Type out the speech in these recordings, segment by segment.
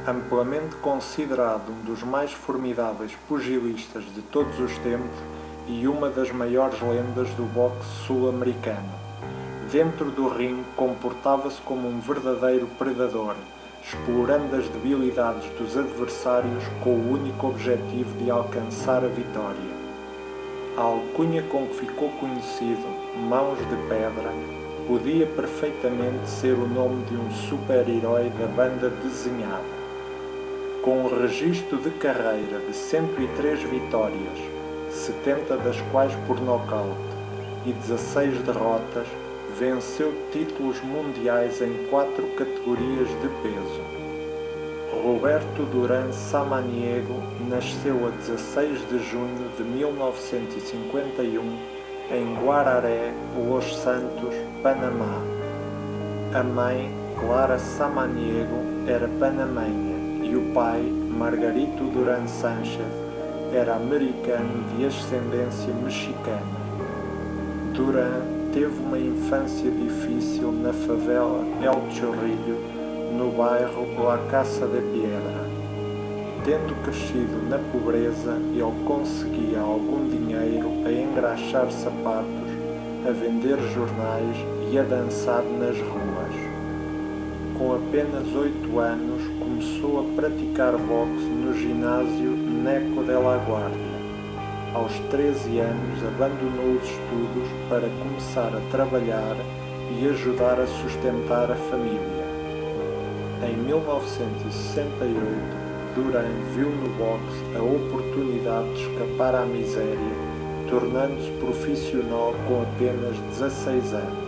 amplamente considerado um dos mais formidáveis pugilistas de todos os tempos e uma das maiores lendas do boxe sul-americano. Dentro do ringue comportava-se como um verdadeiro predador, explorando as debilidades dos adversários com o único objetivo de alcançar a vitória. A alcunha com que ficou conhecido, Mãos de Pedra, podia perfeitamente ser o nome de um super-herói da banda desenhada. Com um registro de carreira de 103 vitórias, 70 das quais por nocaute e 16 derrotas, venceu títulos mundiais em 4 categorias de peso. Roberto Duran Samaniego nasceu a 16 de junho de 1951 em Guararé, Los Santos, Panamá. A mãe, Clara Samaniego, era panamenha e o pai, Margarito Duran Sánchez, era americano de ascendência mexicana. Duran teve uma infância difícil na favela El Chorrillo, no bairro La Casa de Piedra. Tendo crescido na pobreza, ele conseguia algum dinheiro a engraxar sapatos, a vender jornais e a dançar nas ruas. Com apenas 8 anos, começou a praticar boxe no ginásio Neco de la Guardia. Aos 13 anos, abandonou os estudos para começar a trabalhar e ajudar a sustentar a família. Em 1968, Duran viu no boxe a oportunidade de escapar à miséria, tornando-se profissional com apenas 16 anos.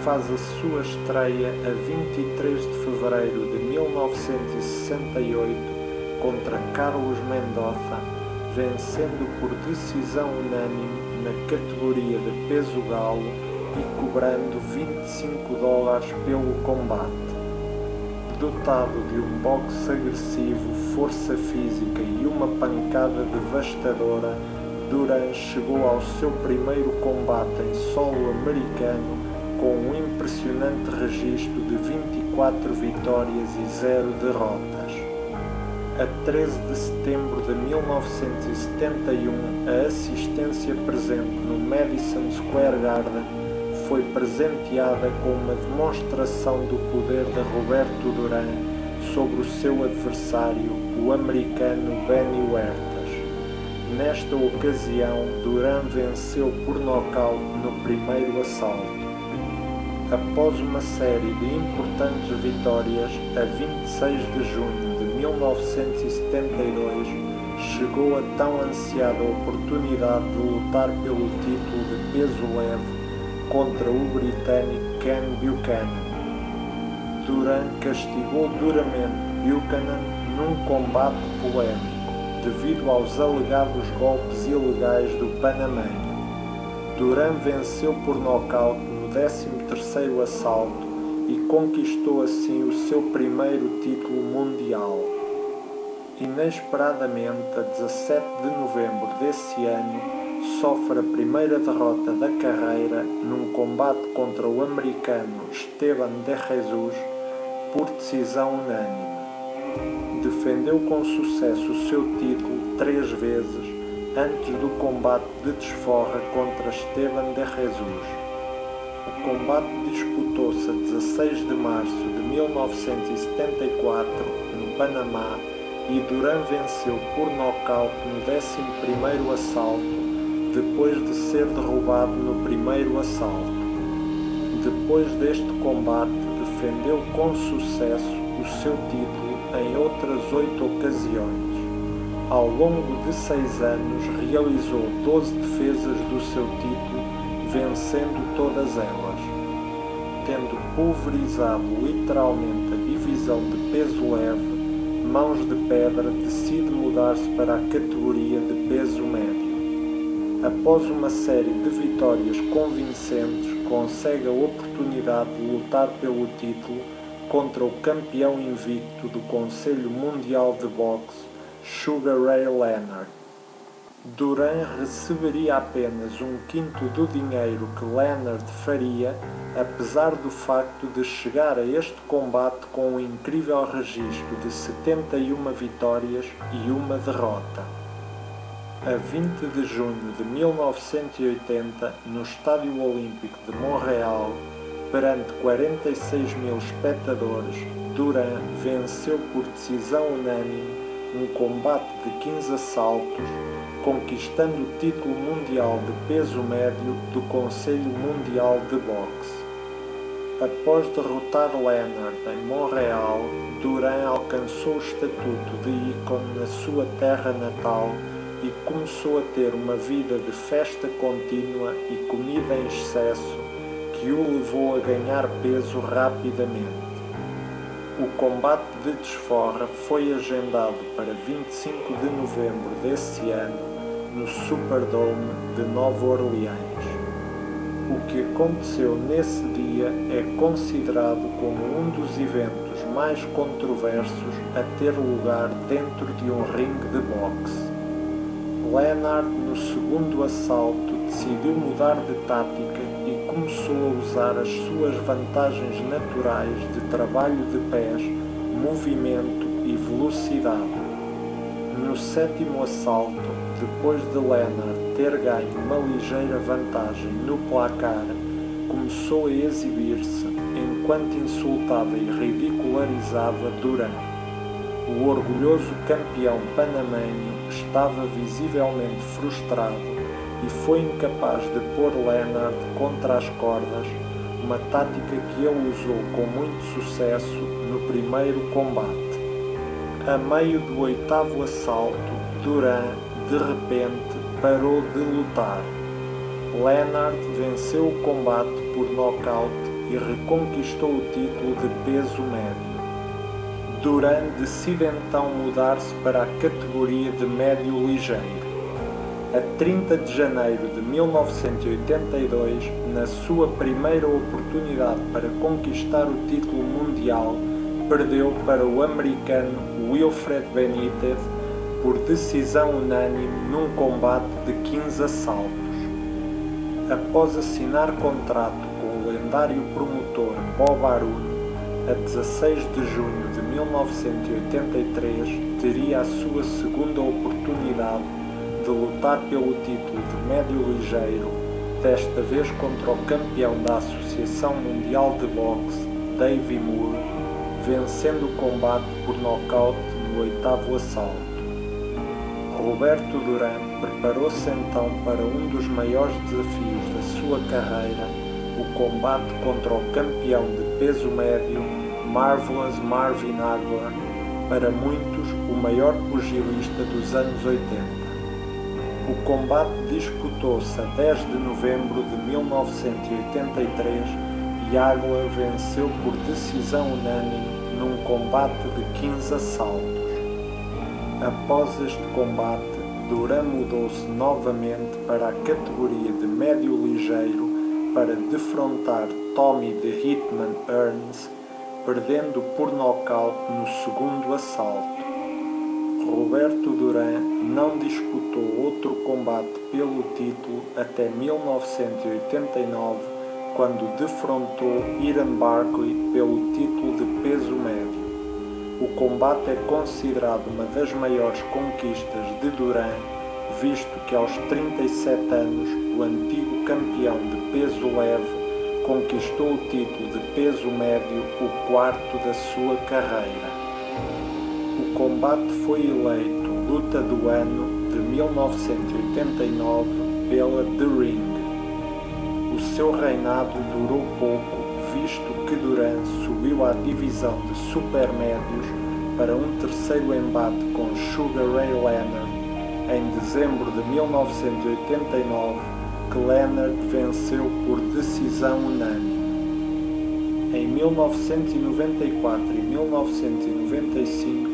Faz a sua estreia a 23 de fevereiro de 1968 contra Carlos Mendoza, vencendo por decisão unânime na categoria de peso galo e cobrando $25 pelo combate. Dotado de um boxe agressivo, força física e uma pancada devastadora, Duran chegou ao seu primeiro combate em solo americano com um impressionante registro de 24 vitórias e 0 derrotas. A 13 de setembro de 1971, a assistência presente no Madison Square Garden foi presenteada com uma demonstração do poder de Roberto Duran sobre o seu adversário, o americano Benny Huertas. Nesta ocasião, Duran venceu por nocaute no primeiro assalto. Após uma série de importantes vitórias, a 26 de junho de 1972, chegou a tão ansiada oportunidade de lutar pelo título de peso leve contra o britânico Ken Buchanan. Duran castigou duramente Buchanan num combate polémico, devido aos alegados golpes ilegais do panamenho. Duran venceu por nocaute no 13º assalto e conquistou assim o seu primeiro título mundial. Inesperadamente, a 17 de novembro desse ano, sofre a primeira derrota da carreira num combate contra o americano Esteban de Jesus por decisão unânime. Defendeu com sucesso o seu título 3 vezes antes do combate de desforra contra Esteban de Jesus. O combate disputou-se a 16 de março de 1974 no Panamá e Duran venceu por nocaute no 11º assalto, depois de ser derrubado no primeiro assalto. Depois deste combate, defendeu com sucesso o seu título em outras 8 ocasiões. Ao longo de 6 anos, realizou 12 defesas do seu título, vencendo todas elas. Tendo pulverizado literalmente a divisão de peso leve, Mãos de Pedra decide mudar-se para a categoria de peso médio. Após uma série de vitórias convincentes, consegue a oportunidade de lutar pelo título contra o campeão invicto do Conselho Mundial de Boxe, Sugar Ray Leonard. Duran receberia apenas um quinto do dinheiro que Leonard faria, apesar do facto de chegar a este combate com um incrível registro de 71 vitórias e uma derrota. A 20 de junho de 1980, no Estádio Olímpico de Montreal, perante 46 mil espectadores, Duran venceu por decisão unânime um combate de 15 assaltos, conquistando o título mundial de peso médio do Conselho Mundial de Boxe. Após derrotar Leonard em Montreal, Duran alcançou o estatuto de ícone na sua terra natal e começou a ter uma vida de festa contínua e comida em excesso que o levou a ganhar peso rapidamente. O combate de desforra foi agendado para 25 de novembro desse ano no Superdome de Nova Orleans. O que aconteceu nesse dia é considerado como um dos eventos mais controversos a ter lugar dentro de um ringue de boxe. Leonard, no segundo assalto, decidiu mudar de tática e começou a usar as suas vantagens naturais de trabalho de pés, movimento e velocidade. No sétimo assalto, depois de Leonard ter ganho uma ligeira vantagem no placar, começou a exibir-se enquanto insultava e ridicularizava Duran. O orgulhoso campeão panamenho estava visivelmente frustrado e foi incapaz de pôr Leonard contra as cordas, uma tática que ele usou com muito sucesso no primeiro combate. A meio do oitavo assalto, Duran, de repente, parou de lutar. Leonard venceu o combate por nocaute e reconquistou o título de peso médio. Duran decide então mudar-se para a categoria de médio ligeiro. A 30 de janeiro de 1982, na sua primeira oportunidade para conquistar o título mundial, perdeu para o americano Wilfred Benitez por decisão unânime num combate de 15 assaltos. Após assinar contrato com o lendário promotor Bob Arum, a 16 de junho de 1983 teria a sua segunda oportunidade de lutar pelo título de médio ligeiro, desta vez contra o campeão da Associação Mundial de Boxe, Davey Moore, vencendo o combate por nocaute no oitavo assalto. Roberto Duran preparou-se então para um dos maiores desafios da sua carreira, o combate contra o campeão de peso médio, Marvelous Marvin Hagler, para muitos o maior pugilista dos anos 80. O combate disputou-se a 10 de novembro de 1983 e Hagler venceu por decisão unânime num combate de 15 assaltos. Após este combate, Duran mudou-se novamente para a categoria de médio ligeiro para defrontar Tommy the Hitman Hearns, perdendo por nocaute no segundo assalto. Roberto Duran não disputou outro combate pelo título até 1989, quando defrontou Ian Barkley pelo título de peso médio. O combate é considerado uma das maiores conquistas de Duran, visto que aos 37 anos o antigo campeão de peso leve conquistou o título de peso médio, o quarto da sua carreira. O combate foi eleito Luta do Ano de 1989 pela The Ring. O seu reinado durou pouco, visto que Duran subiu à divisão de supermédios para um terceiro embate com Sugar Ray Leonard em dezembro de 1989, que Leonard venceu por decisão unânime. Em 1994 e 1995,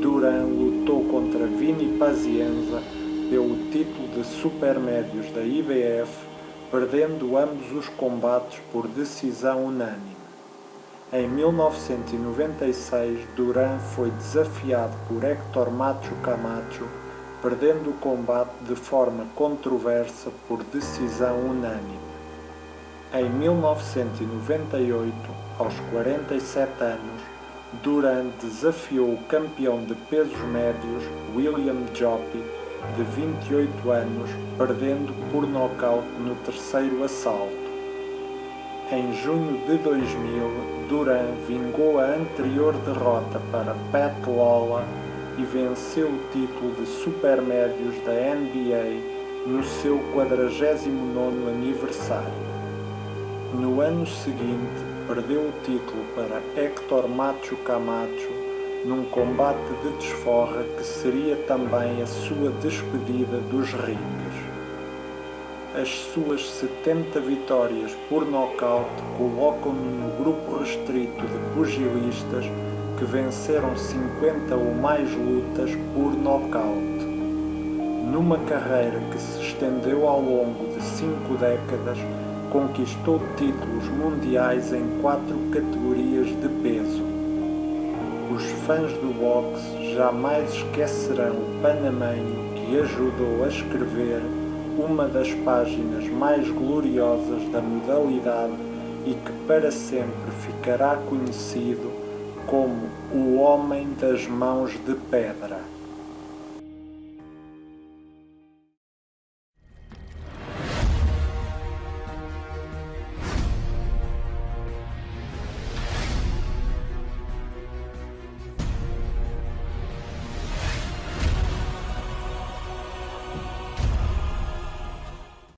Duran lutou contra Vinny Pazienza pelo título de supermédios da IBF, perdendo ambos os combates por decisão unânime. Em 1996, Duran foi desafiado por Héctor Macho Camacho, perdendo o combate de forma controversa por decisão unânime. Em 1998, aos 47 anos, Duran desafiou o campeão de pesos médios William Joppy, de 28 anos, perdendo por nocaute no terceiro assalto. Em junho de 2000, Duran vingou a anterior derrota para Pat Lawler e venceu o título de supermédios da NBA no seu 49º aniversário. No ano seguinte, perdeu o título para Héctor Macho Camacho num combate de desforra que seria também a sua despedida dos ringues. As suas 70 vitórias por nocaute colocam-no no grupo restrito de pugilistas que venceram 50 ou mais lutas por nocaute. Numa carreira que se estendeu ao longo de 5 décadas, conquistou títulos mundiais em 4 categorias de peso. Os fãs do boxe jamais esquecerão o panameño que ajudou a escrever uma das páginas mais gloriosas da modalidade e que para sempre ficará conhecido como o Homem das Mãos de Pedra.